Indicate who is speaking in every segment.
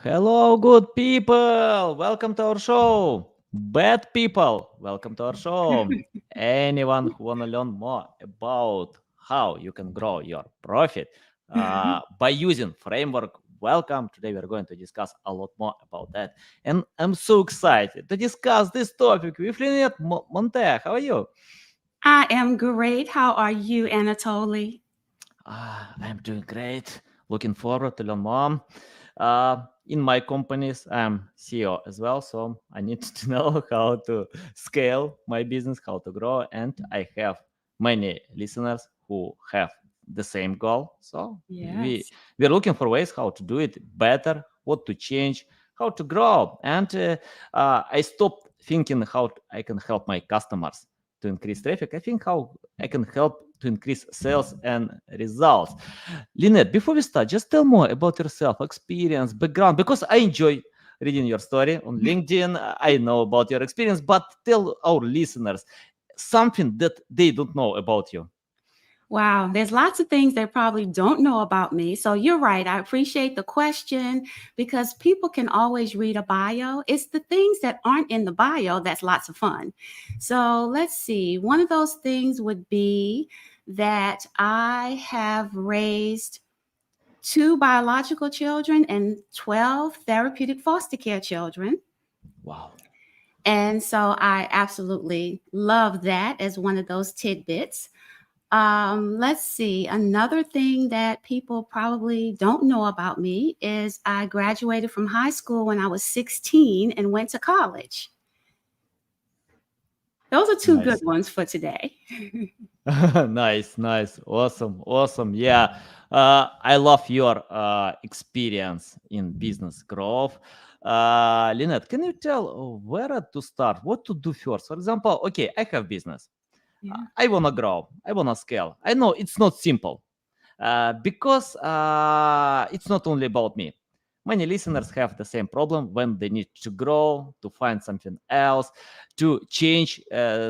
Speaker 1: Hello, good people. Welcome to our show. Bad people, welcome to our show. Anyone who want to learn more about how you can grow your profit by using framework, welcome. Today we're going to discuss a lot more about that. And I'm so excited to discuss this topic with Linette Montae. How are you?
Speaker 2: I am great. How are you, Anatoly?
Speaker 1: I'm doing great. Looking forward to learn more. In my companies, I'm CEO as well, so I need to know how to scale my business, how to grow, and I have many listeners who have the same goal. So
Speaker 2: Yes.
Speaker 1: we're looking for ways how to do it better, what to change, how to grow, and I stopped thinking how I can help my customers to increase traffic. I think how I can help to increase sales and results. Linette, before we start, just tell more about yourself, experience, background, because I enjoy reading your story on LinkedIn. I know about your experience, but tell our listeners something that they don't know about you.
Speaker 2: Wow, there's lots of things they probably don't know about me. So you're right. I appreciate the question because people can always read a bio. It's the things that aren't in the bio that's lots of fun. So let's see. One of those things would be that I have raised two biological children and 12 therapeutic foster care children.
Speaker 1: Wow.
Speaker 2: And so I absolutely love that as one of those tidbits. Let's see. Another thing that people probably don't know about me is I graduated from high school when I was 16 and went to college. Those are two good
Speaker 1: Nice.
Speaker 2: ones for today.
Speaker 1: Nice. Awesome. Yeah. I love your experience in business growth. Linette, can you tell where to start, what to do first? For example, okay, I have business.
Speaker 2: Yeah.
Speaker 1: I want to grow. I want to scale. I know it's not simple because it's not only about me. Many listeners have the same problem when they need to grow, to find something else, to change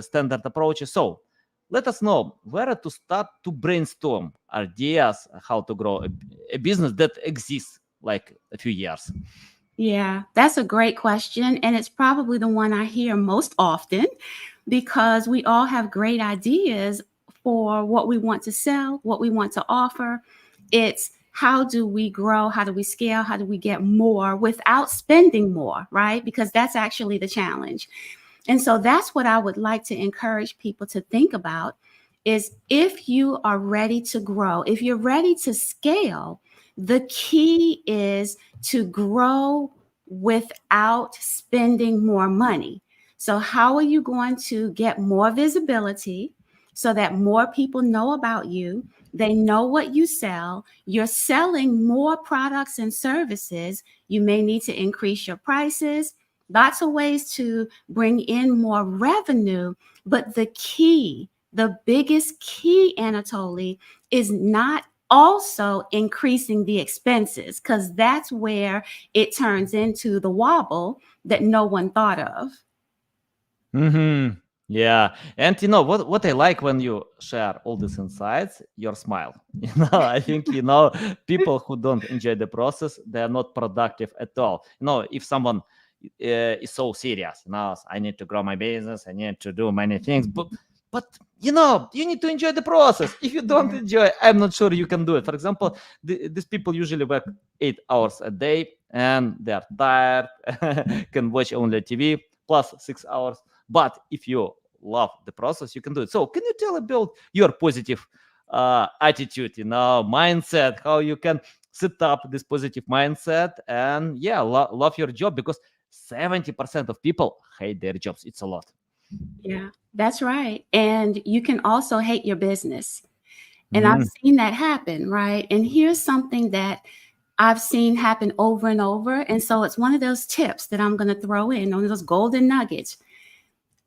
Speaker 1: standard approaches. So let us know where to start to brainstorm ideas how to grow a business that exists like a few years.
Speaker 2: Yeah, that's a great question. And it's probably the one I hear most often because we all have great ideas for what we want to sell, what we want to offer. It's how do we grow? How do we scale? How do we get more without spending more, right? Because that's actually the challenge. And so that's what I would like to encourage people to think about is if you are ready to grow, if you're ready to scale, the key is to grow without spending more money. So how are you going to get more visibility so that more people know about you? They know what you sell. You're selling more products and services. You may need to increase your prices. Lots of ways to bring in more revenue. But the biggest key, Anatoly, is not also increasing the expenses because that's where it turns into the wobble that no one thought of.
Speaker 1: Mm-hmm. Yeah, and what I like when you share all these insights, your smile. I think people who don't enjoy the process, they are not productive at all. If someone is so serious, I need to grow my business, I need to do many things, but you need to enjoy the process. If you don't
Speaker 2: Yeah.
Speaker 1: enjoy, I'm not sure you can do it. For example, these people usually work 8 hours a day, and they are tired, can watch only TV plus 6 hours. But if you love the process, you can do it. So, can you tell about your positive attitude, mindset, how you can set up this positive mindset and, yeah, love your job because 70% of people hate their jobs. It's a lot.
Speaker 2: Yeah, that's right. And you can also hate your business. And I've
Speaker 1: Mm,
Speaker 2: seen that happen, right? And here's something that I've seen happen over and over. And so it's one of those tips that I'm going to throw in, one of those golden nuggets.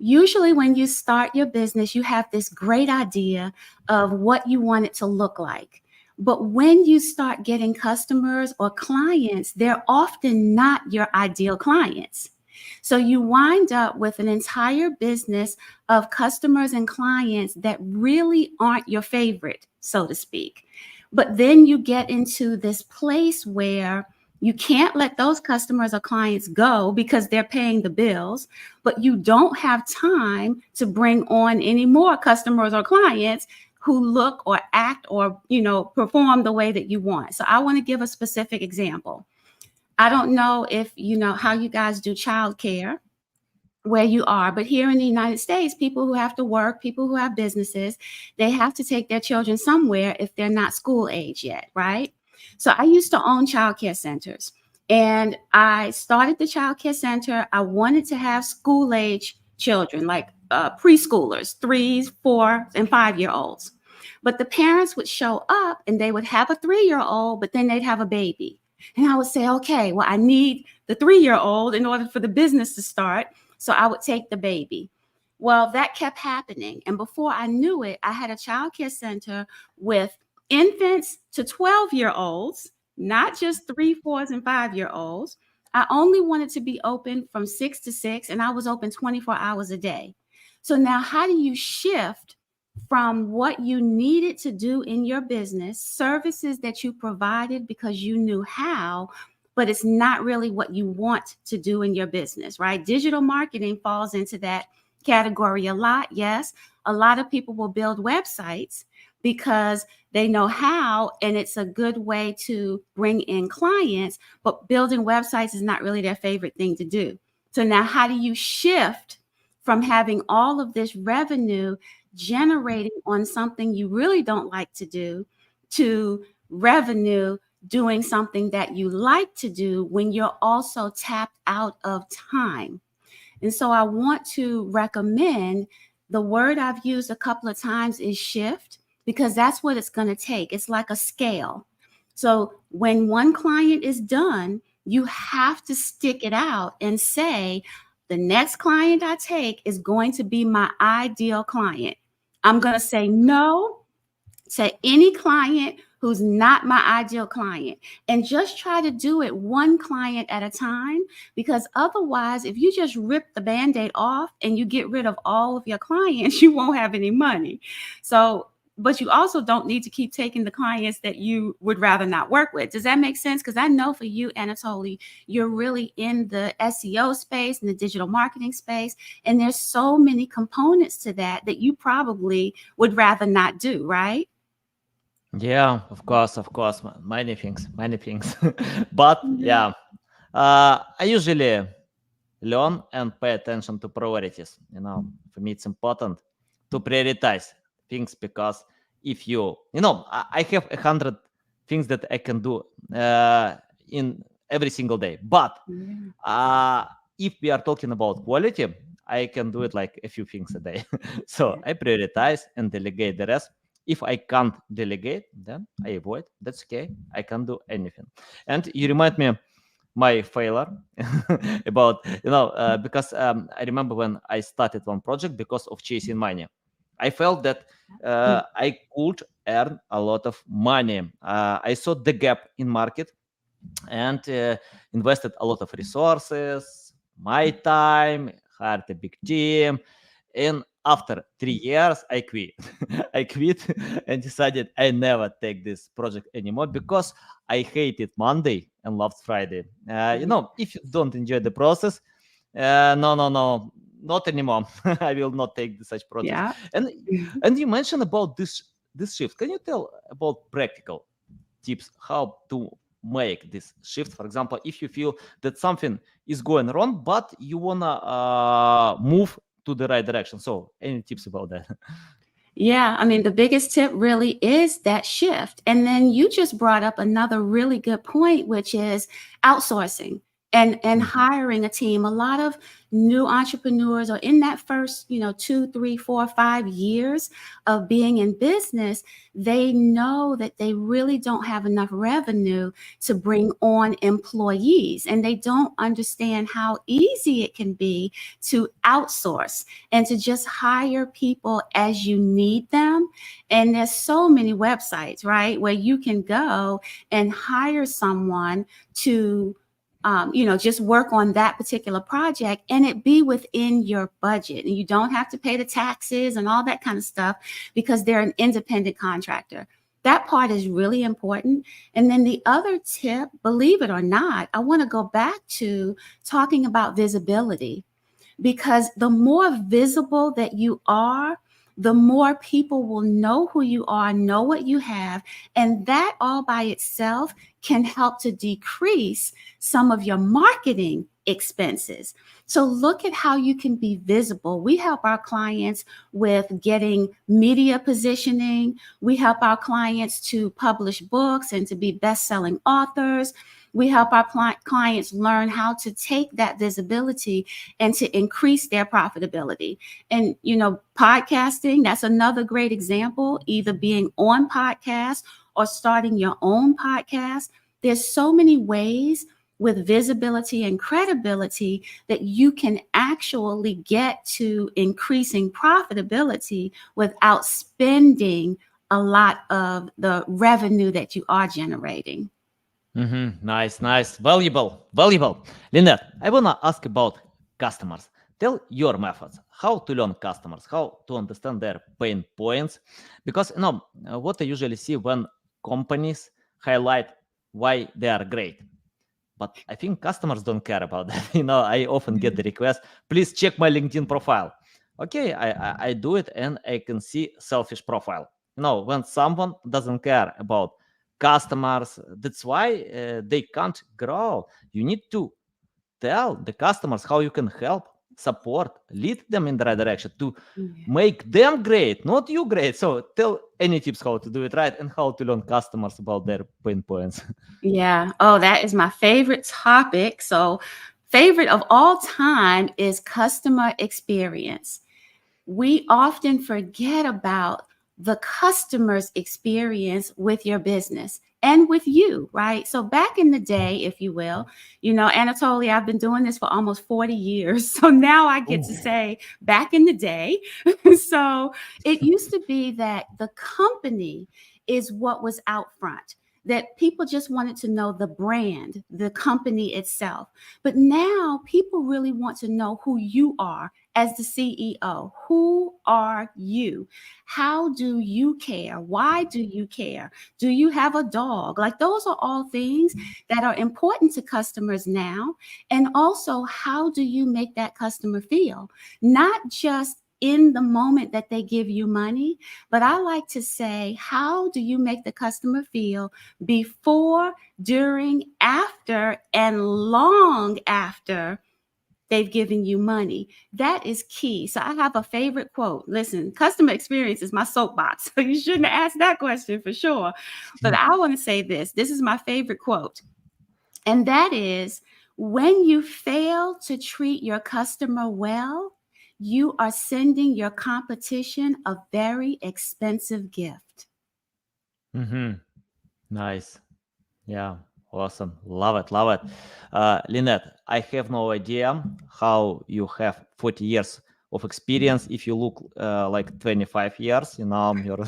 Speaker 2: Usually, when you start your business, you have this great idea of what you want it to look like. But when you start getting customers or clients, they're often not your ideal clients. So you wind up with an entire business of customers and clients that really aren't your favorite, so to speak. But then you get into this place where You can't let those customers or clients go because they're paying the bills, but you don't have time to bring on any more customers or clients who look or act or, perform the way that you want. So I want to give a specific example. I don't know if you know how you guys do childcare where you are, but here in the United States, people who have to work, people who have businesses, they have to take their children somewhere if they're not school age yet, right? So I used to own childcare centers, and I started the childcare center. I wanted to have school age children, like preschoolers, 3, 4, and 5-year-olds. But the parents would show up and they would have a 3-year-old, but then they'd have a baby. And I would say, okay, well, I need the 3-year-old in order for the business to start. So I would take the baby. Well, that kept happening. And before I knew it, I had a childcare center with infants to 12-year-olds, not just 3, 4s, and 5-year-olds. I only wanted to be open from 6 to 6, and I was open 24 hours a day. So now how do you shift from what you needed to do in your business, services that you provided because you knew how, but it's not really what you want to do in your business, right? Digital marketing falls into that category a lot. Yes, a lot of people will build websites because they know how, and it's a good way to bring in clients, but building websites is not really their favorite thing to do. So now how do you shift from having all of this revenue generating on something you really don't like to do to revenue doing something that you like to do when you're also tapped out of time? And so I want to recommend, the word I've used a couple of times is shift, because that's what it's going to take. It's like a scale. So when one client is done, you have to stick it out and say, the next client I take is going to be my ideal client. I'm going to say no to any client who's not my ideal client, and just try to do it one client at a time, because otherwise, if you just rip the Band-Aid off and you get rid of all of your clients, you won't have any money. So, but you also don't need to keep taking the clients that you would rather not work with. Does that make sense? Because I know for you, Anatoly, you're really in the SEO space and the digital marketing space, and there's so many components to that that you probably would rather not do, right?
Speaker 1: Yeah, of course, many things. But yeah, I usually learn and pay attention to priorities. For me, it's important to prioritize things, because if I have 100 things that I can do in every single day. But if we are talking about quality, I can do it like a few things a day. So I prioritize and delegate the rest. If I can't delegate, then I avoid. That's okay. I can't do anything. And you remind me my failure about, because I remember when I started one project because of chasing money. I felt that I could earn a lot of money. I saw the gap in market and invested a lot of resources, my time, hired a big team. And after 3 years, I quit. I quit and decided I never take this project anymore, because I hated Monday and loved Friday. If you don't enjoy the process, no, not anymore. I will not take such projects.
Speaker 2: Yeah.
Speaker 1: And you mentioned about this shift. Can you tell about practical tips how to make this shift? For example, if you feel that something is going wrong, but you wanna move to the right direction. So any tips about that?
Speaker 2: Yeah, I mean, the biggest tip really is that shift. And then you just brought up another really good point, which is outsourcing and hiring a team. A lot of new entrepreneurs are in that first, 2, 3, 4, 5 years of being in business. They know that they really don't have enough revenue to bring on employees, and they don't understand how easy it can be to outsource and to just hire people as you need them. And there's so many websites, right, where you can go and hire someone to just work on that particular project, and it be within your budget. And you don't have to pay the taxes and all that kind of stuff because they're an independent contractor. That part is really important. And then the other tip, believe it or not, I want to go back to talking about visibility, because the more visible that you are, the more people will know who you are, know what you have, and that all by itself can help to decrease some of your marketing expenses. So look at how you can be visible. We help our clients with getting media positioning. We help our clients to publish books and to be best-selling authors. We help our clients learn how to take that visibility and to increase their profitability. And, podcasting, that's another great example, either being on podcast or starting your own podcast. There's so many ways with visibility and credibility that you can actually get to increasing profitability without spending a lot of the revenue that you are generating.
Speaker 1: Nice. Valuable. Linette, I want to ask about customers. Tell your methods, how to learn customers, how to understand their pain points. Because, what I usually see when companies highlight why they are great. But I think customers don't care about that. I often get the request, please check my LinkedIn profile. Okay, I do it and I can see selfish profile. When someone doesn't care about customers, that's why they can't grow. You need to tell the customers how you can help, support, lead them in the right direction to make them great, not you great. So tell any tips how to do it right and how to learn customers about their pain points.
Speaker 2: Yeah. Oh, that is my favorite topic. So, favorite of all time is customer experience. We often forget about the customer's experience with your business and with you, right? So back in the day, if you will, Anatoly, I've been doing this for almost 40 years. So now I get to say back in the day. So it used to be that the company is what was out front, that people just wanted to know the brand, the company itself. But now people really want to know who you are as the CEO. Who are you? How do you care? Why do you care? Do you have a dog? Like, those are all things that are important to customers now. And also, how do you make that customer feel? Not just in the moment that they give you money, but I like to say, how do you make the customer feel before, during, after, and long after they've given you money? That is key. So I have a favorite quote. Listen, customer experience is my soapbox, so you shouldn't ask that question for sure. But I want to say this. This is my favorite quote. And that is, when you fail to treat your customer well, you are sending your competition a very expensive gift.
Speaker 1: Nice. Yeah, awesome. Love it. Linette, I have no idea how you have 40 years of experience. If you look like 25 years, you're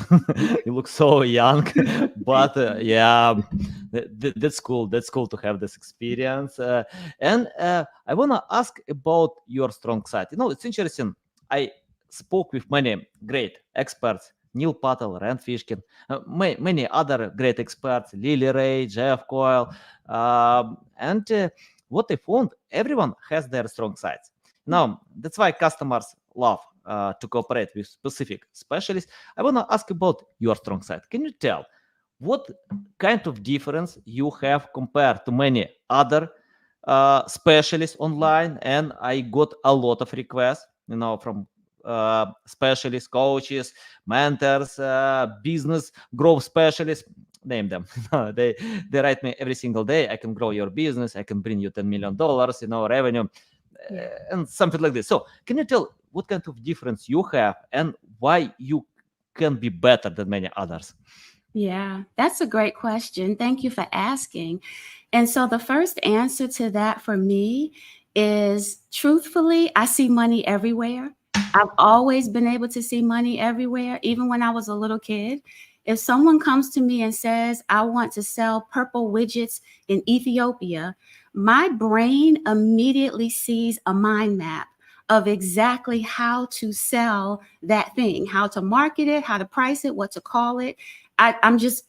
Speaker 1: you look so young. But yeah, that's cool. That's cool to have this experience. And I want to ask about your strong side. It's interesting. I spoke with many great experts, Neil Patel, Rand Fishkin, many other great experts, Lily Ray, Jeff Coyle. And what I found, everyone has their strong sides. Now, that's why customers love to cooperate with specific specialists. I want to ask about your strong side. Can you tell what kind of difference you have compared to many other specialists online? And I got a lot of requests, from specialists, coaches, mentors, business growth specialists, name them. they write me every single day, I can grow your business, I can bring you $10 million, revenue, and something like this. So can you tell what kind of difference you have and why you can be better than many others?
Speaker 2: Yeah, that's a great question. Thank you for asking. And so the first answer to that for me is, truthfully, I see money everywhere. I've always been able to see money everywhere, even when I was a little kid. If someone comes to me and says, I want to sell purple widgets in Ethiopia, my brain immediately sees a mind map of exactly how to sell that thing, how to market it, how to price it, what to call it.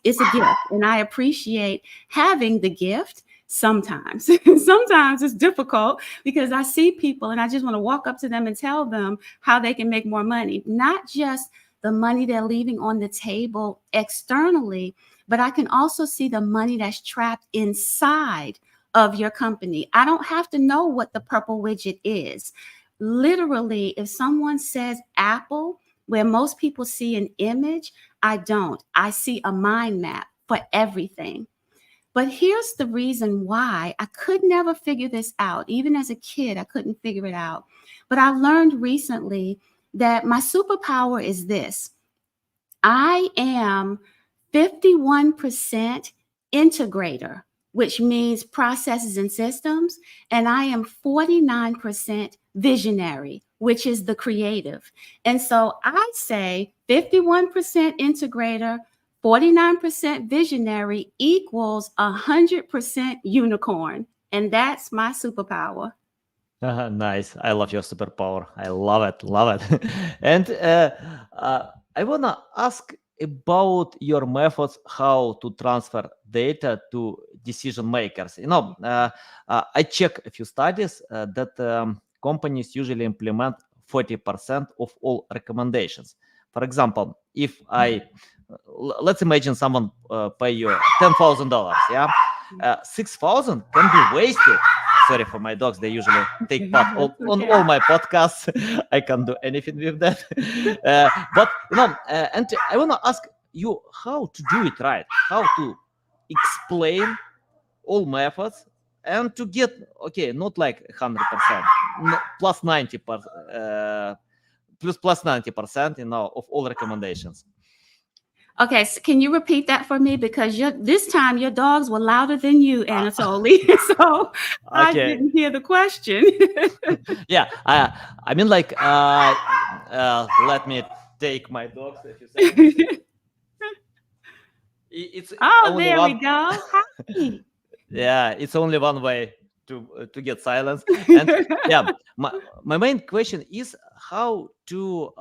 Speaker 2: it's a gift, and I appreciate having the gift. Sometimes, sometimes it's difficult because I see people and I just want to walk up to them and tell them how they can make more money, not just the money they're leaving on the table externally, but I can also see the money that's trapped inside of your company. I don't have to know what the purple widget is. Literally, if someone says Apple, where most people see an image, I don't. I see a mind map for everything. But here's the reason why I could never figure this out. Even as a kid, I couldn't figure it out. But I learned recently that my superpower is this. I am 51% integrator, which means processes and systems, and I am 49% visionary, which is the creative. And so I say 51% integrator, 49% visionary equals 100% unicorn. And that's my superpower.
Speaker 1: Nice. I love your superpower. I love it. Love it. And I want to ask about your methods how to transfer data to decision makers. I check a few studies that companies usually implement 40% of all recommendations. For example, if let's imagine someone pay you $10,000, yeah, 6,000 can be wasted. Sorry for my dogs; they usually take part on all my podcasts. I can't do anything with that. But and I want to ask you how to do it right, how to explain all methods and to get not like 100%, plus 90%, plus 90%, of all recommendations.
Speaker 2: Okay, so can you repeat that for me? Because this time your dogs were louder than you, Anatoly. So I didn't hear the question.
Speaker 1: Yeah, I mean, like, let me take my dogs a few seconds. It's only
Speaker 2: there
Speaker 1: one.
Speaker 2: we go. Hi.
Speaker 1: Yeah, it's only one way to get silence. And yeah, my main question is how to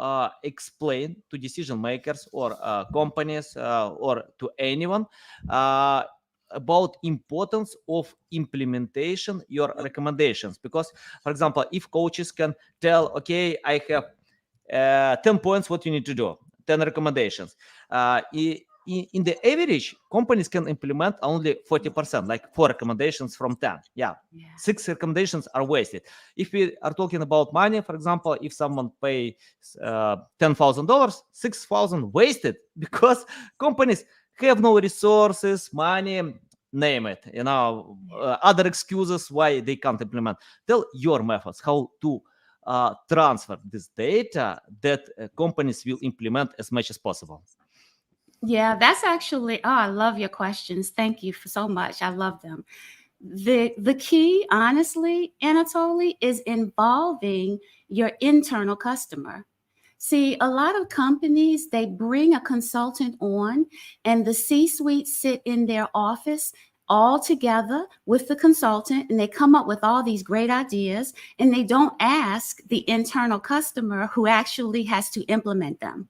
Speaker 1: explain to decision makers or companies or to anyone about importance of implementation your recommendations. Because, for example, if coaches can tell, okay, I have 10 points what you need to do, 10 recommendations, in the average, companies can implement only 40%, like 4 recommendations from 10. Yeah. 6 recommendations are wasted. If we are talking about money, for example, if someone pays $10,000, 6,000 wasted because companies have no resources, money, name it, other excuses why they can't implement. Tell your methods how to transfer this data that companies will implement as much as possible.
Speaker 2: Yeah, that's actually, I love your questions. Thank you so much. I love them. The key, honestly, Anatoly, is involving your internal customer. See, a lot of companies, they bring a consultant on and the C-suite sit in their office all together with the consultant and they come up with all these great ideas and they don't ask the internal customer who actually has to implement them.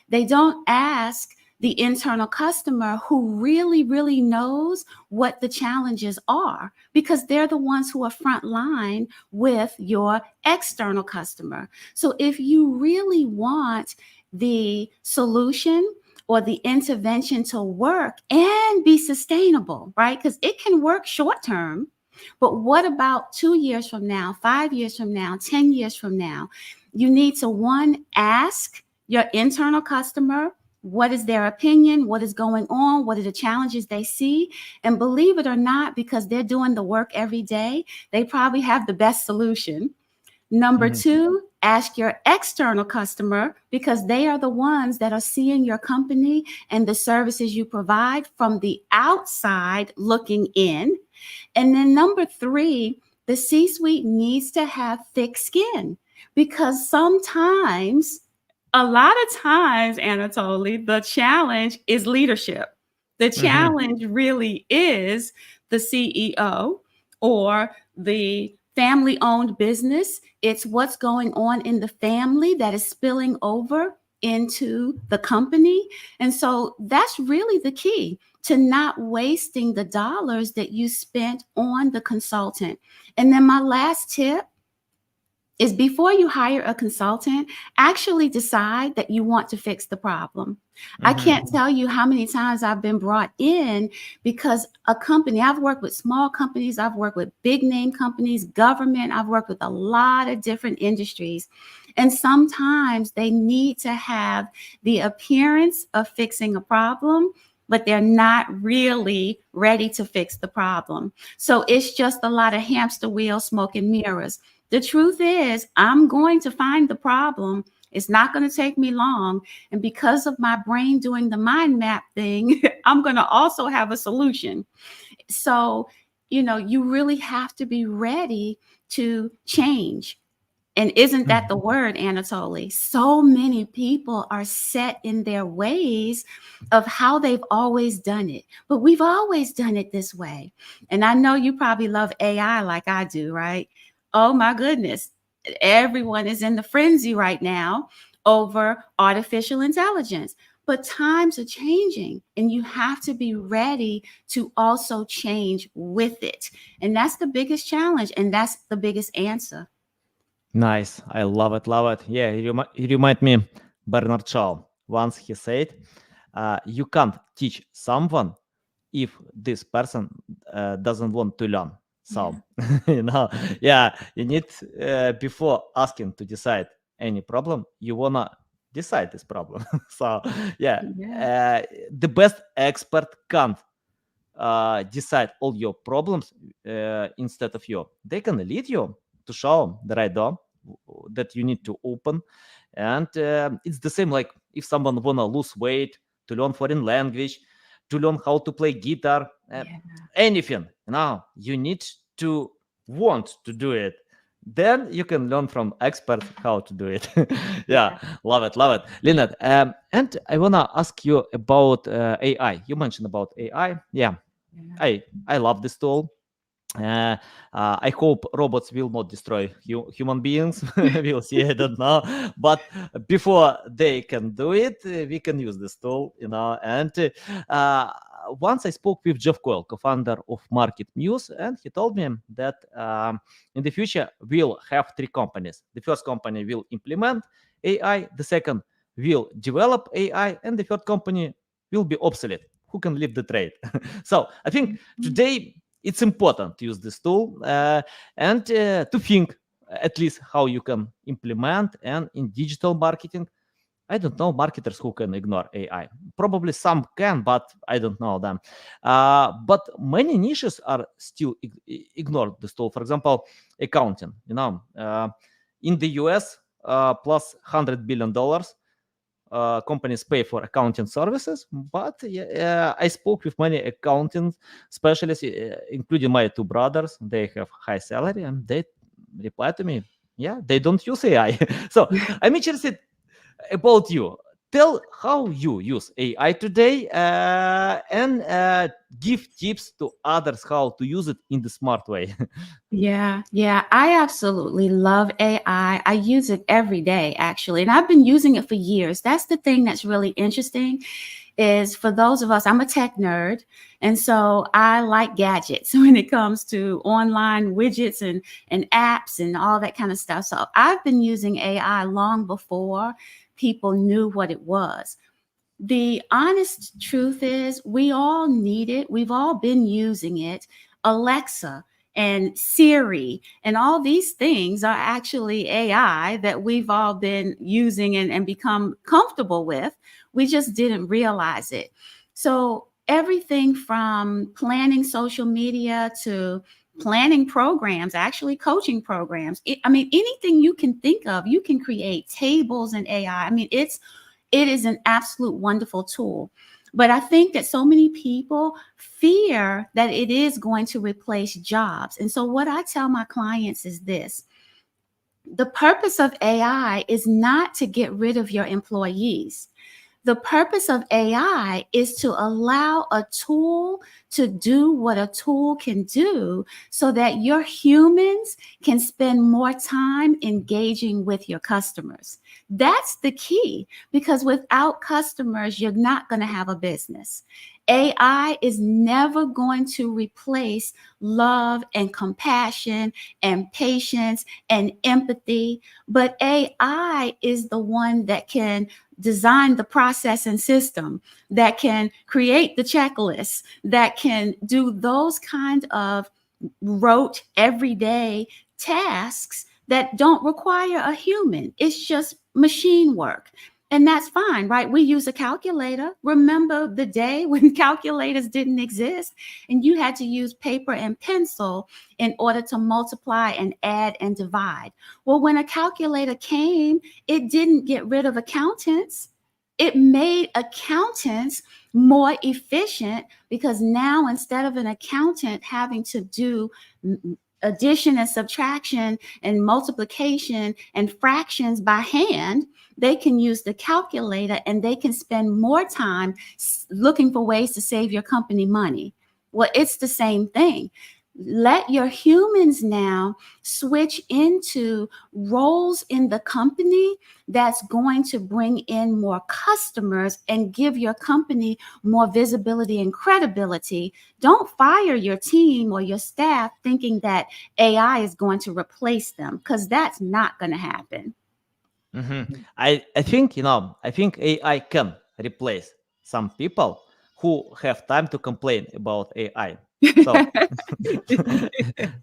Speaker 2: They don't ask the internal customer who really, really knows what the challenges are because they're the ones who are front line with your external customer. So if you really want the solution or the intervention to work and be sustainable, right? Because it can work short term, but what about 2 years from now, 5 years from now, 10 years from now? You need to, one, ask your internal customer, what is their opinion? What is going on? What are the challenges they see? And believe it or not, because they're doing the work every day, they probably have the best solution. Number two, ask your external customer because they are the ones that are seeing your company and the services you provide from the outside looking in. And then number three, the C-suite needs to have thick skin because sometimes, a lot of times, Anatoly, the challenge is leadership. The challenge really is the CEO or the family-owned business. It's what's going on in the family that is spilling over into the company. And so that's really the key to not wasting the dollars that you spent on the consultant. And then my last tip is before you hire a consultant, actually decide that you want to fix the problem. I can't tell you how many times I've been brought in because a company, I've worked with small companies, I've worked with big name companies, government, I've worked with a lot of different industries. And sometimes they need to have the appearance of fixing a problem, but they're not really ready to fix the problem. So it's just a lot of hamster wheel, smoke and mirrors. The truth is, I'm going to find the problem. It's not going to take me long. And because of my brain doing the mind map thing, I'm going to also have a solution. So, you really have to be ready to change. And isn't that the word, Anatoly? So many people are set in their ways of how they've always done it. But we've always done it this way. And I know you probably love AI like I do, right? Oh my goodness. Everyone is in the frenzy right now over artificial intelligence. But times are changing and you have to be ready to also change with it. And that's the biggest challenge. And that's the biggest answer.
Speaker 1: Nice. I love it. Love it. Yeah, you remind me Bernard Shaw. Once he said, you can't teach someone if this person doesn't want to learn. So, you need, before asking to decide any problem, you want to decide this problem. So, the best expert can't decide all your problems instead of you. They can lead you to show the right door that you need to open. And it's the same like if someone want to lose weight, to learn foreign language, to learn how to play guitar, anything. You need to want to do it. Then you can learn from experts how to do it. Love it, love it. Linette, and I want to ask you about AI. You mentioned about AI. I love this tool. I hope robots will not destroy human beings. We'll see. I don't know. But before they can do it, we can use this tool, And once I spoke with Jeff Coyle, co-founder of Market News, and he told me that in the future we'll have three companies. The first company will implement AI. The second will develop AI, and the third company will be obsolete. Who can leave the trade? So I think today it's important to use this tool and to think at least how you can implement. And in digital marketing, I don't know marketers who can ignore AI. Probably some can, but I don't know them. But many niches are still ignored this tool. For example, accounting. In the US, plus $100 billion. Companies pay for accounting services, but I spoke with many accounting specialists, including my two brothers. They have high salary, and they reply to me, they don't use AI. So I'm interested about you. Tell how you use AI today, and give tips to others how to use it in the smart way.
Speaker 2: Yeah, I absolutely love AI. I use it every day, actually, and I've been using it for years. That's the thing that's really interesting is for those of us, I'm a tech nerd, and so I like gadgets when it comes to online widgets and apps and all that kind of stuff. So I've been using AI long before people knew what it was. The honest truth is we all need it. We've all been using it. Alexa and Siri and all these things are actually AI that we've all been using and become comfortable with. We just didn't realize it. So everything from planning social media to planning programs, actually coaching programs. Anything you can think of, you can create tables in AI. It is an absolute wonderful tool. But I think that so many people fear that it is going to replace jobs. And so what I tell my clients is this: the purpose of AI is not to get rid of your employees. The purpose of AI is to allow a tool to do what a tool can do so that your humans can spend more time engaging with your customers. That's the key, because without customers, you're not going to have a business. AI is never going to replace love and compassion and patience and empathy, but AI is the one that can design the process and system, that can create the checklists, that can do those kind of rote everyday tasks that don't require a human. It's just machine work. And that's fine, right? We use a calculator. Remember the day when calculators didn't exist and you had to use paper and pencil in order to multiply and add and divide? Well, when a calculator came, it didn't get rid of accountants. It made accountants more efficient, because now instead of an accountant having to do addition and subtraction and multiplication and fractions by hand, they can use the calculator and they can spend more time looking for ways to save your company money. Well, it's the same thing. Let your humans now switch into roles in the company that's going to bring in more customers and give your company more visibility and credibility. Don't fire your team or your staff thinking that AI is going to replace them, because that's not going to happen.
Speaker 1: I think, I think AI can replace some people who have time to complain about AI. So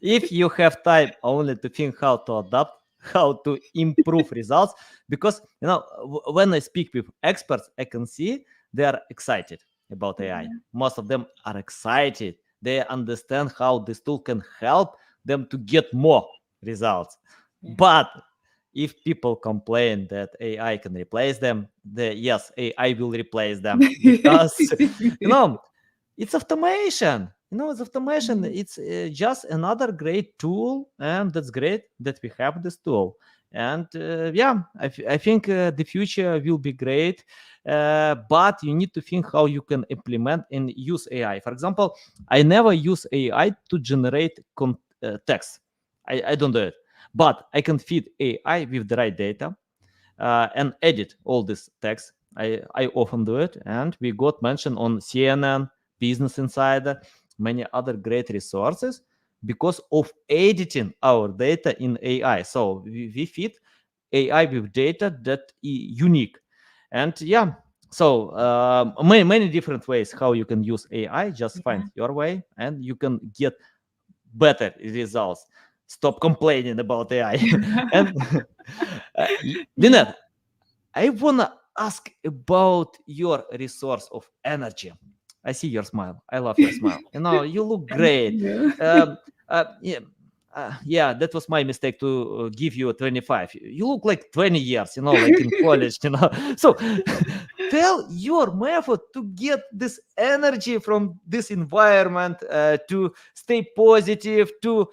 Speaker 1: if you have time only to think how to adapt, how to improve results, because when I speak with experts, I can see they are excited about AI. Most of them are excited. They understand how this tool can help them to get more results. But if people complain that AI can replace them, yes, AI will replace them, because it's automation. It's automation. It's just another great tool, and that's great that we have this tool. And I think the future will be great, but you need to think how you can implement and use AI. For example, I never use AI to generate text. I don't do it, but I can feed AI with the right data and edit all this text. I often do it, and we got mentioned on CNN, Business Insider, many other great resources because of editing our data in AI. So we feed AI with data that is unique. And so many different ways how you can use AI. Just find your way and you can get better results. Stop complaining about AI. And Linette, I want to ask about your resource of energy. I see your smile. I love your smile. You look great. Yeah, yeah, that was my mistake to give you a 25. You look like 20 years, like in college, So tell your method to get this energy from this environment, to stay positive, to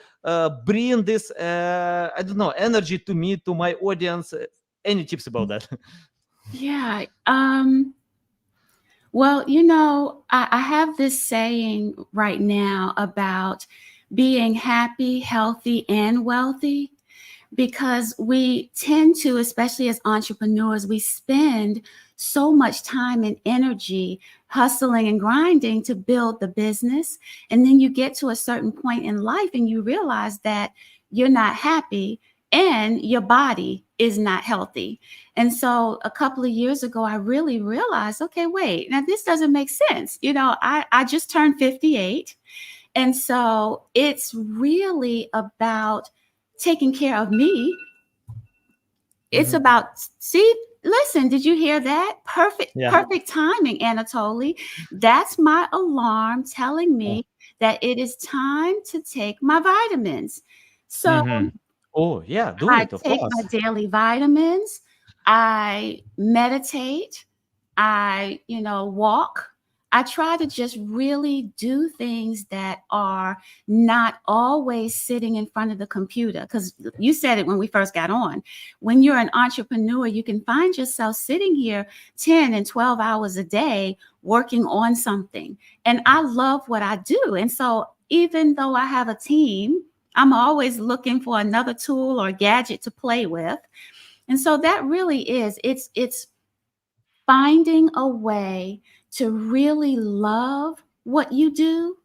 Speaker 1: bring this, I don't know, energy to me, to my audience. Any tips about that?
Speaker 2: Yeah. Well, I have this saying right now about being happy, healthy, and wealthy, because we tend to, especially as entrepreneurs, we spend so much time and energy hustling and grinding to build the business. And then you get to a certain point in life and you realize that you're not happy and your body is not healthy. And so a couple of years ago, I really realized, okay, wait, now this doesn't make sense. I just turned 58. And so it's really about taking care of me. It's about, listen, did you hear that? Perfect timing, Anatoly. That's my alarm telling me that it is time to take my vitamins. So
Speaker 1: Oh, yeah, do
Speaker 2: I
Speaker 1: it, of
Speaker 2: take my
Speaker 1: course.
Speaker 2: daily vitamins. I meditate. I, walk. I try to just really do things that are not always sitting in front of the computer. Because you said it when we first got on. When you're an entrepreneur, you can find yourself sitting here 10 and 12 hours a day working on something. And I love what I do. And so even though I have a team, I'm always looking for another tool or gadget to play with. And so that really is, it's finding a way to really love what you do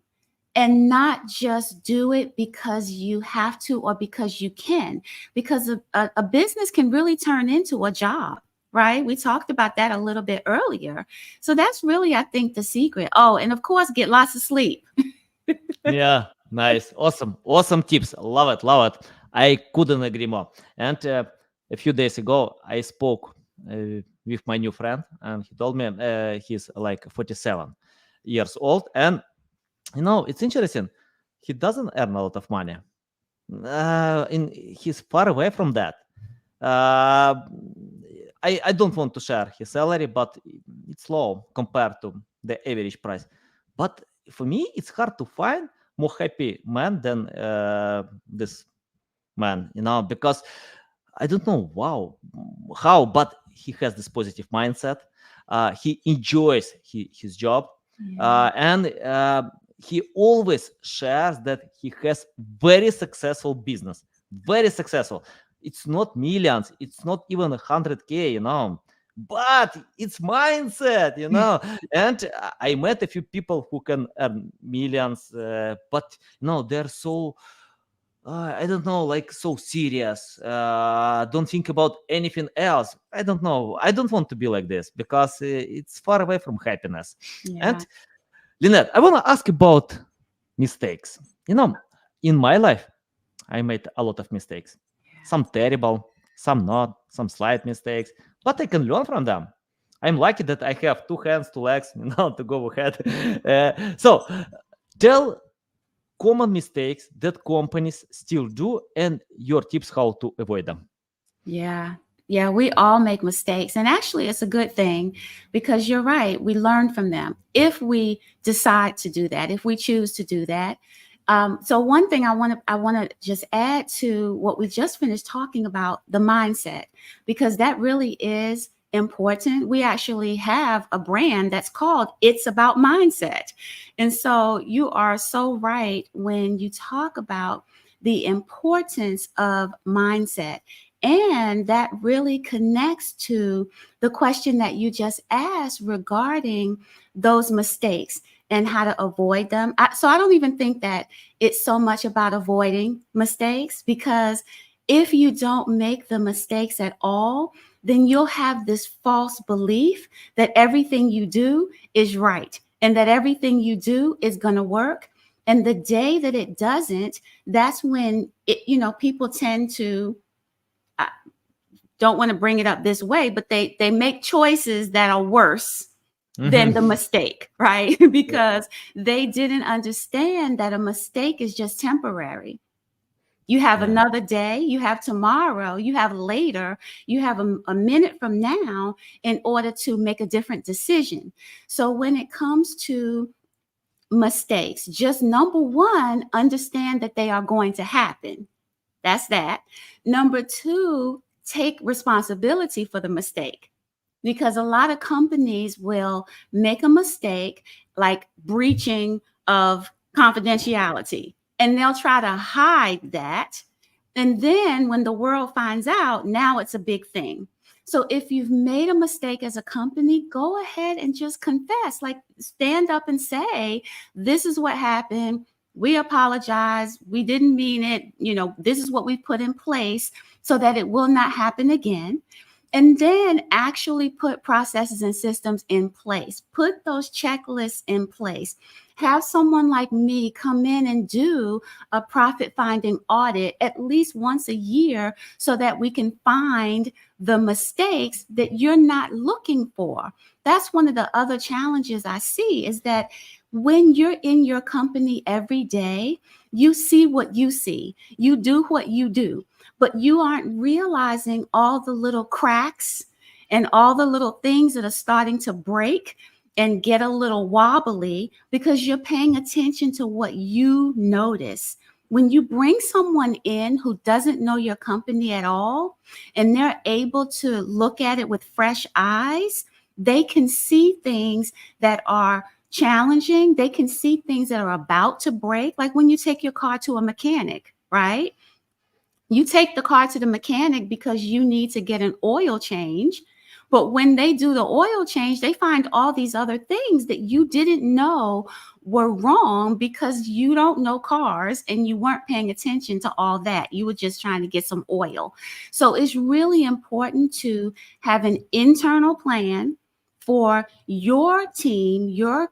Speaker 2: and not just do it because you have to or because you can, because a business can really turn into a job, right? We talked about that a little bit earlier. So that's really, I think, the secret. Oh, and of course, get lots of sleep.
Speaker 1: Yeah, nice. Awesome. Awesome tips. Love it. Love it. I couldn't agree more. And a few days ago, I spoke with my new friend, and he told me he's like 47 years old. And, it's interesting. He doesn't earn a lot of money. He's far away from that. Uh, I don't want to share his salary, but it's low compared to the average price. But for me, it's hard to find more happy man than this man, because I don't know, how, but he has this positive mindset. He enjoys his job, and he always shares that he has very successful business, very successful. It's not millions, it's not even 100K, but it's mindset, And I met a few people who can earn millions, but they're so I don't know, like so serious. Don't think about anything else. I don't know. I don't want to be like this because it's far away from happiness.
Speaker 2: Yeah.
Speaker 1: And Linette, I want to ask about mistakes. In my life, I made a lot of mistakes. Some terrible, some not, some slight mistakes, but I can learn from them. I'm lucky that I have 2 hands, 2 legs, to go ahead. So tell common mistakes that companies still do and your tips how to avoid them.
Speaker 2: Yeah. Yeah, we all make mistakes. And actually, it's a good thing because you're right. We learn from them if we decide to do that, if we choose to do that. So one thing I want to just add to what we just finished talking about, the mindset, because that really is important. We actually have a brand that's called It's About Mindset. And so you are so right when you talk about the importance of mindset. And that really connects to the question that you just asked regarding those mistakes and how to avoid them. So I don't even think that it's so much about avoiding mistakes, because if you don't make the mistakes at all, then you'll have this false belief that everything you do is right and that everything you do is going to work. And the day that it doesn't, that's when people tend to, I don't want to bring it up this way, but they make choices that are worse than the mistake, right? Because they didn't understand that a mistake is just temporary. You have another day, you have tomorrow, you have later, you have a minute from now in order to make a different decision. So when it comes to mistakes, just number one, understand that they are going to happen. That's that. Number two, take responsibility for the mistake, because a lot of companies will make a mistake like breaching of confidentiality, and they'll try to hide that. And then when the world finds out, now it's a big thing. So if you've made a mistake as a company, go ahead and just confess, like stand up and say, this is what happened. We apologize. We didn't mean it. This is what we put in place so that it will not happen again. And then actually put processes and systems in place. Put those checklists in place. Have someone like me come in and do a profit finding audit at least once a year so that we can find the mistakes that you're not looking for. That's one of the other challenges I see, is that when you're in your company every day, you see what you see, you do what you do, but you aren't realizing all the little cracks and all the little things that are starting to break and get a little wobbly because you're paying attention to what you notice. When you bring someone in who doesn't know your company at all, and they're able to look at it with fresh eyes, they can see things that are challenging. They can see things that are about to break. Like when you take your car to a mechanic, right? You take the car to the mechanic because you need to get an oil change. But when they do the oil change, they find all these other things that you didn't know were wrong because you don't know cars and you weren't paying attention to all that. You were just trying to get some oil. So it's really important to have an internal plan for your team, your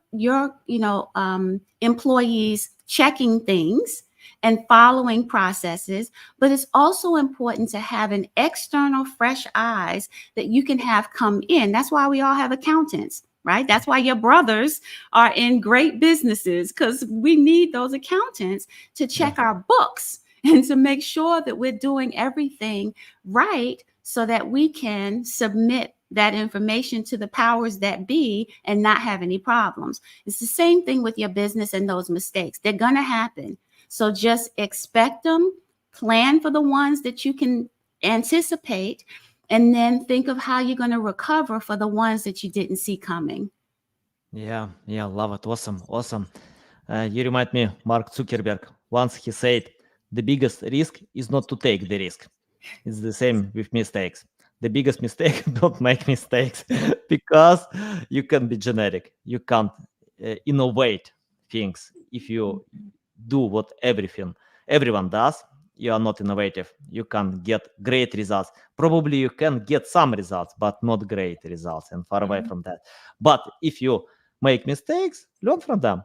Speaker 2: employees checking things and following processes, but it's also important to have an external fresh eyes that you can have come in. That's why we all have accountants, right? That's why your brothers are in great businesses, because we need those accountants to check our books and to make sure that we're doing everything right so that we can submit that information to the powers that be and not have any problems. It's the same thing with your business and those mistakes. They're going to happen. So just expect them, plan for the ones that you can anticipate, and then think of how you're going to recover for the ones that you didn't see coming.
Speaker 1: Yeah, love it. Awesome. You remind me, Mark Zuckerberg. Once he said, the biggest risk is not to take the risk. It's the same with mistakes. The biggest mistake, don't make mistakes because you can be generic. You can't innovate things. If you do what everyone does, you are not innovative. You can't get great results. Probably you can get some results, but not great results, and far away from that. But if you make mistakes, learn from them.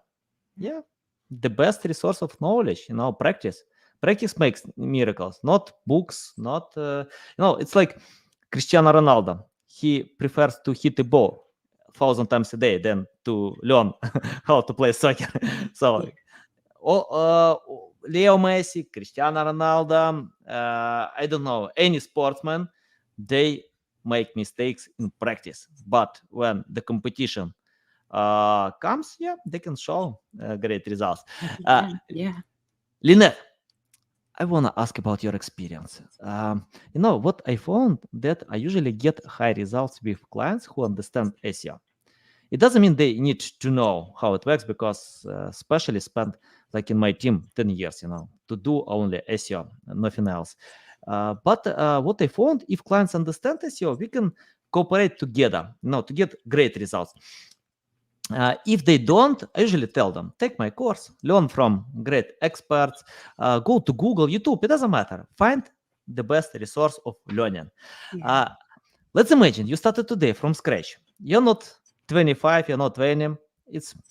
Speaker 1: Yeah, the best resource of knowledge, practice. Practice makes miracles, not books, not it's like Cristiano Ronaldo. He prefers to hit the ball 1,000 times a day than to learn how to play soccer. So Leo Messi, Cristiano Ronaldo, I don't know, any sportsman, they make mistakes in practice. But when the competition comes, they can show great results. Linette, I want to ask about your experience. What I found that I usually get high results with clients who understand SEO. It doesn't mean they need to know how it works, because specialists spent, like in my team, 10 years, to do only SEO, nothing else. But what I found, if clients understand SEO, we can cooperate together, to get great results. If they don't, I usually tell them, take my course, learn from great experts, go to Google, YouTube, it doesn't matter. Find the best resource of learning. Let's imagine you started today from scratch. You're not 25, you're not 20,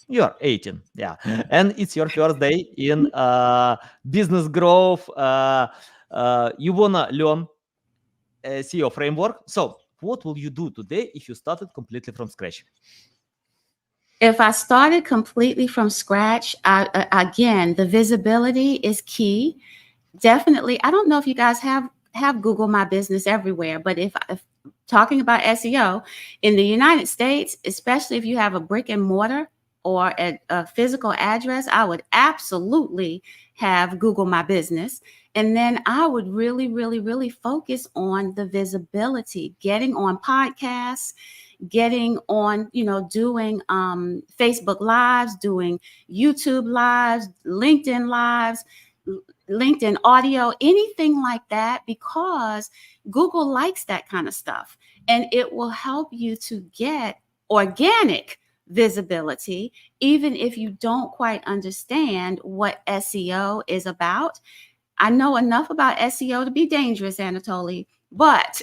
Speaker 1: you're 18, and it's your first day in business growth. You wanna learn SEO framework. So what will you do today if you started completely from scratch?
Speaker 2: If I started completely from scratch, again, the visibility is key. Definitely. I don't know if you guys have Google My Business everywhere, but if talking about SEO in the United States, especially if you have a brick and mortar or a physical address, I would absolutely have Google My Business. And then I would really, really, really focus on the visibility, getting on podcasts, getting on, doing Facebook Lives, doing YouTube Lives, LinkedIn Lives, LinkedIn audio, anything like that, because Google likes that kind of stuff. And it will help you to get organic visibility, even if you don't quite understand what SEO is about. I know enough about SEO to be dangerous, Anatoly, but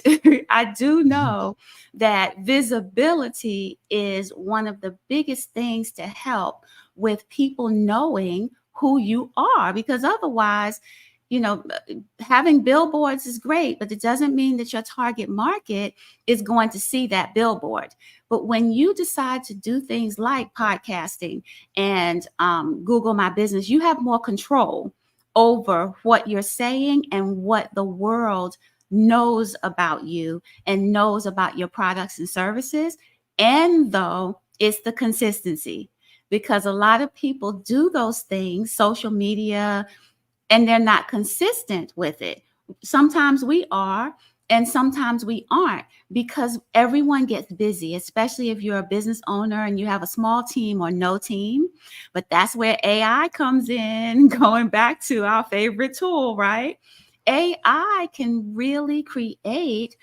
Speaker 2: I do know that visibility is one of the biggest things to help with people knowing who you are, because otherwise, having billboards is great, but it doesn't mean that your target market is going to see that billboard. But when you decide to do things like podcasting and Google My Business, you have more control over what you're saying and what the world knows about you and knows about your products and services. And though It's the consistency, because a lot of people do those things, social media, and they're not consistent with it. Sometimes we are, and sometimes we aren't, because everyone gets busy, especially if you're a business owner and you have a small team or no team. But that's where AI comes in, going back to our favorite tool, right? AI can really create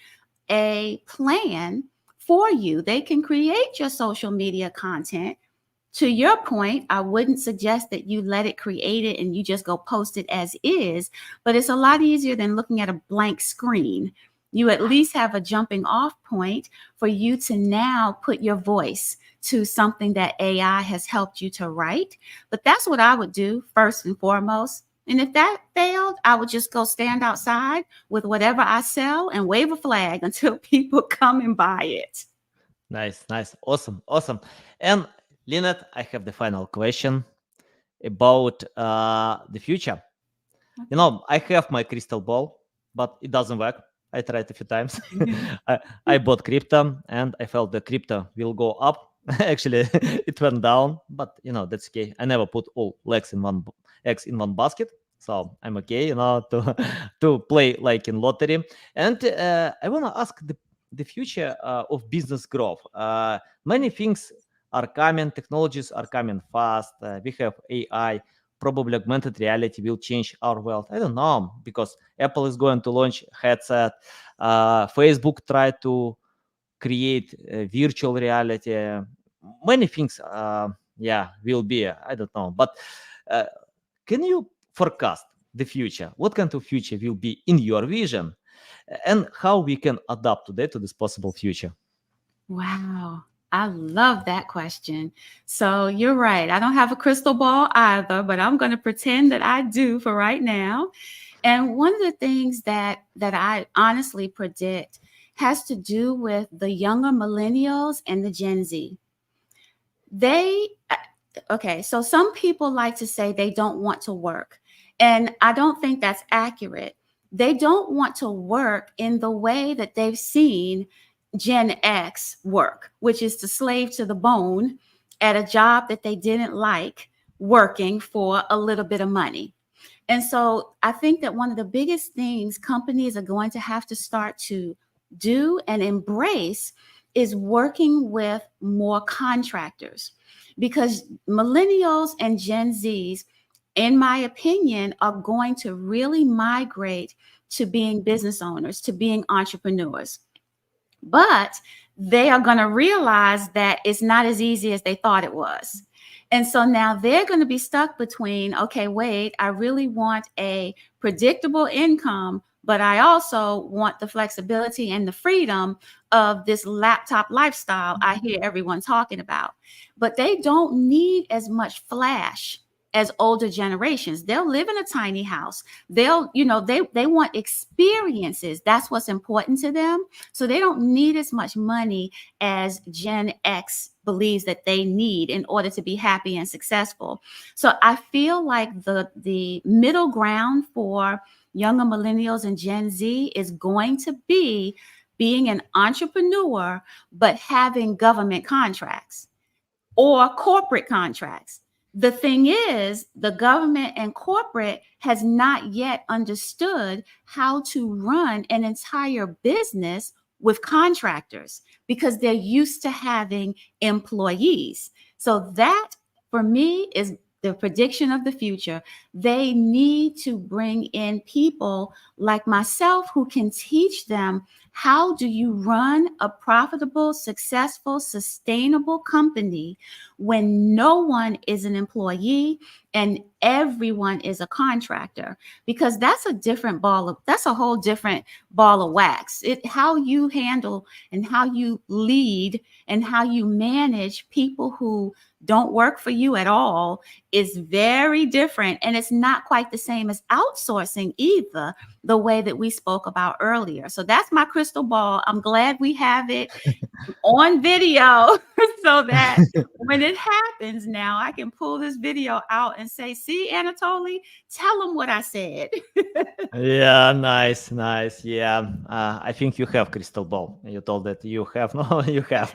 Speaker 2: a plan for you. They can create your social media content. To your point, I wouldn't suggest that you let it create it and you just go post it as is, but it's a lot easier than looking at a blank screen. You at least have a jumping off point for you to now put your voice to something that AI has helped you to write. But that's what I would do first and foremost. And if that failed, I would just go stand outside with whatever I sell and wave a flag until people come and buy it.
Speaker 1: Nice, nice, awesome, awesome. And Linette, I have the final question about the future. You know, I have my crystal ball, but it doesn't work. I tried a few times. I bought crypto and I felt the crypto will go up. Actually, it went down, but you know, that's okay. I never put all eggs in one basket. So I'm okay, you know, to to play like in lottery. And I want to ask the future of business growth. Many things are coming, technologies are coming fast. We have AI, probably augmented reality will change our world. I don't know, because Apple is going to launch headset. Facebook tried to create virtual reality. Many things, yeah, will be. I don't know, but uh, can you forecast the future? What kind of future will be in your vision, and how we can adapt today to this possible future?
Speaker 2: Wow. I love that question. So you're right. I don't have a crystal ball either, but I'm going to pretend that I do for right now. And one of the things that I honestly predict has to do with the younger millennials and the Gen Z. They okay, so some people like to say they don't want to work, and I don't think that's accurate. They don't want to work in the way that they've seen Gen X work, which is to slave to the bone at a job that they didn't like, working for a little bit of money. And so I think that one of the biggest things companies are going to have to start to do and embrace is working with more contractors, because millennials and Gen Zs, in my opinion, are going to really migrate to being business owners, to being entrepreneurs. But they are going to realize that it's not as easy as they thought it was. And so now they're going to be stuck between, okay, wait, I really want a predictable income, but I also want the flexibility and the freedom of this laptop lifestyle I hear everyone talking about. But they don't need as much flash as older generations. They'll live in a tiny house. They want experiences. That's what's important to them. So they don't need as much money as Gen X believes that they need in order to be happy and successful. So I feel like the middle ground for younger millennials and Gen Z is going to be being an entrepreneur, but having government contracts or corporate contracts. The thing is, the government and corporate has not yet understood how to run an entire business with contractors, because they're used to having employees. So that, for me, is the prediction of the future. They need to bring in people like myself who can teach them, how do you run a profitable, successful, sustainable company when no one is an employee and everyone is a contractor? Because that's a whole different ball of wax. How you handle and how you lead and how you manage people who don't work for you at all is very different. And it's not quite the same as outsourcing either, the way that we spoke about earlier. So that's my crystal ball. I'm glad we have it on video so that when it happens now, I can pull this video out and say, see, Anatoly, tell them what I said.
Speaker 1: Yeah, nice, nice. Yeah, I think you have crystal ball. You told that you have. No, you have.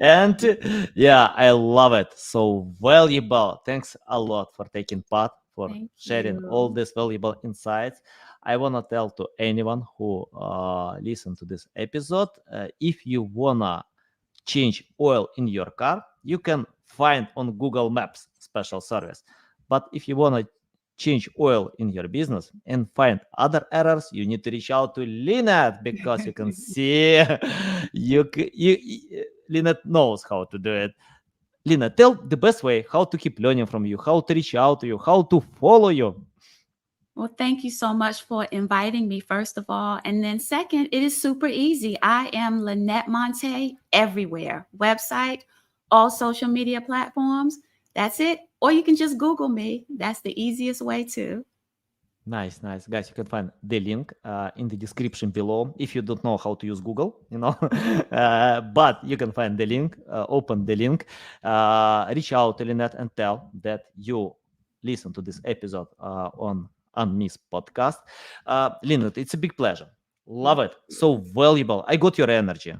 Speaker 1: And yeah, I love it. So valuable. Thanks a lot for taking part, for
Speaker 2: Thank
Speaker 1: sharing all
Speaker 2: you.
Speaker 1: these valuable insights. I wanna tell to anyone who listen to this episode, if you wanna change oil in your car, you can find on Google Maps special service. But if you want to change oil in your business and find other errors, you need to reach out to Linette because you can see Linette knows how to do it. Lina, tell the best way how to keep learning from you, how to reach out to you, how to follow you.
Speaker 2: Well, thank you so much for inviting me, first of all. And then, second, it is super easy. I am Linette Montae everywhere, website, all social media platforms. That's it. Or you can just Google me. That's the easiest way, too.
Speaker 1: Nice, nice. Guys, you can find the link in the description below if you don't know how to use Google, but you can find the link, open the link, reach out to Linette and tell that you listen to this episode on Unmissed podcast. Linette, it's a big pleasure. Love it. So valuable. I got your energy,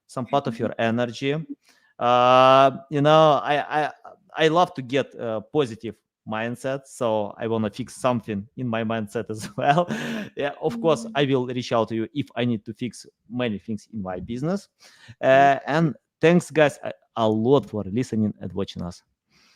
Speaker 1: some part of your energy. I love to get positive mindset, so I want to fix something in my mindset as well. Yeah, of course I will reach out to you if I need to fix many things in my business. And thanks guys a lot for listening and watching us.